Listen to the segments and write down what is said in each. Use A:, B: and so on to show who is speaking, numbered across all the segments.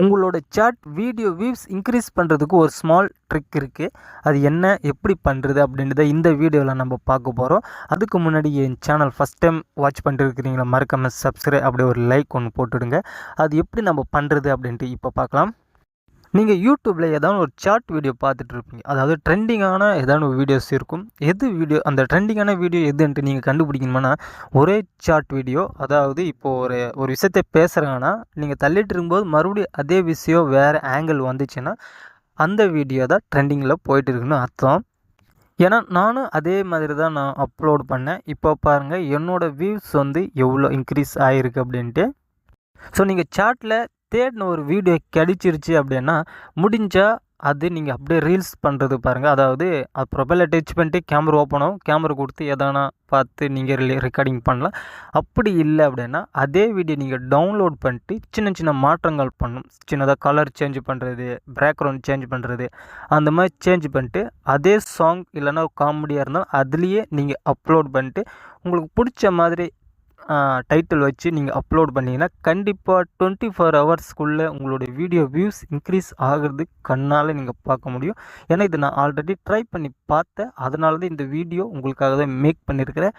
A: உங்களோட chat video views increase பண்ணுறதுக்கு ஒரு ஸ்மால் ட்ரிக் இருக்குது. அது என்ன, எப்படி பண்ணுறது அப்படின்றத இந்த வீடியோவில் நம்ம பார்க்க போகிறோம். அதுக்கு முன்னாடி என் சேனல் ஃபஸ்ட் டைம் வாட்ச் பண்ணிட்டு இருக்கிறீங்களா, மறக்காமல் சப்ஸ்கிரைப் அப்படியே ஒரு லைக் ஒன்று போட்டுடுங்க. அது எப்படி நம்ம பண்ணுறது அப்படின்ட்டு இப்போ பார்க்கலாம். நீங்கள் யூடியூப்பில் ஏதாவது ஒரு சாட் வீடியோ பார்த்துட்டு இருப்பீங்க. அதாவது ட்ரெண்டிங்கான ஏதாவது ஒரு வீடியோஸ் இருக்கும். எது வீடியோ, அந்த ட்ரெண்டிங்கான வீடியோ எதுன்ட்டு நீங்கள் கண்டுபிடிக்கணும்னா ஒரே சாட் வீடியோ. அதாவது இப்போது ஒரு விஷயத்தை பேசுகிறாங்கன்னா நீங்கள் தள்ளிட்டு இருக்கும்போது மறுபடியும் அதே விஷயம் வேறு ஆங்கிள் வந்துச்சுன்னா அந்த வீடியோ தான் ட்ரெண்டிங்கில் போயிட்டு இருக்குன்னு அர்த்தம். ஏன்னா நானும் அதே மாதிரி தான் நான் அப்லோட் பண்ணேன். இப்போ பாருங்கள் என்னோடய வியூஸ் வந்து எவ்வளோ இன்க்ரீஸ் ஆகிருக்கு அப்படின்ட்டு. ஸோ நீங்கள் சாட்டில் தேடின ஒரு வீடியோ கிடைச்சிருச்சு அப்படின்னா முடிஞ்சால் அது நீங்கள் அப்படியே ரீல்ஸ் பண்ணுறது பாருங்கள். அதாவது அது ப்ரொஃபைலை டச் பண்ணிட்டு கேமரா ஓப்பன் ஆகும். கேமரா கொடுத்து எதனா பார்த்து நீங்கள் ரெக்கார்டிங் பண்ணலாம். அப்படி இல்லை அப்படின்னா அதே வீடியோ நீங்கள் டவுன்லோட் பண்ணிட்டு சின்ன சின்ன மாற்றங்கள் பண்ணணும். சின்னதாக கலர் சேஞ்ச் பண்ணுறது, பேக்ரவுண்ட் சேஞ்ச் பண்ணுறது, அந்த மாதிரி சேஞ்ச் பண்ணிட்டு அதே சாங் இல்லைன்னா காமெடியாக இருந்தால் அதுலேயே நீங்கள் அப்லோட் பண்ணிட்டு உங்களுக்கு பிடிச்ச மாதிரி டைட்டில் வச்சு நீங்கள் அப்லோட் பண்ணிங்கன்னா கண்டிப்பாக 24 ஹவர்ஸ்க்குள்ளே உங்களுடைய வீடியோ வியூஸ் இன்க்ரீஸ் ஆகிறது கண்ணால் நீங்கள் பார்க்க முடியும். ஏன்னா இது நான் ஆல்ரெடி ட்ரை பண்ணி பார்த்தேன். அதனால தான் இந்த வீடியோ உங்களுக்காக தான் மேக் பண்ணியிருக்கிறேன்.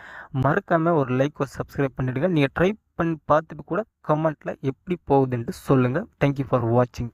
A: மறக்காமல் ஒரு லைக் ஒரு சப்ஸ்கிரைப் பண்ணிவிடுங்க. நீங்கள் ட்ரை பண்ணி பார்த்துட்டு கூட கமெண்ட்டில் எப்படி போகுதுன்ட்டு சொல்லுங்கள். தேங்க்யூ ஃபார் வாட்சிங்.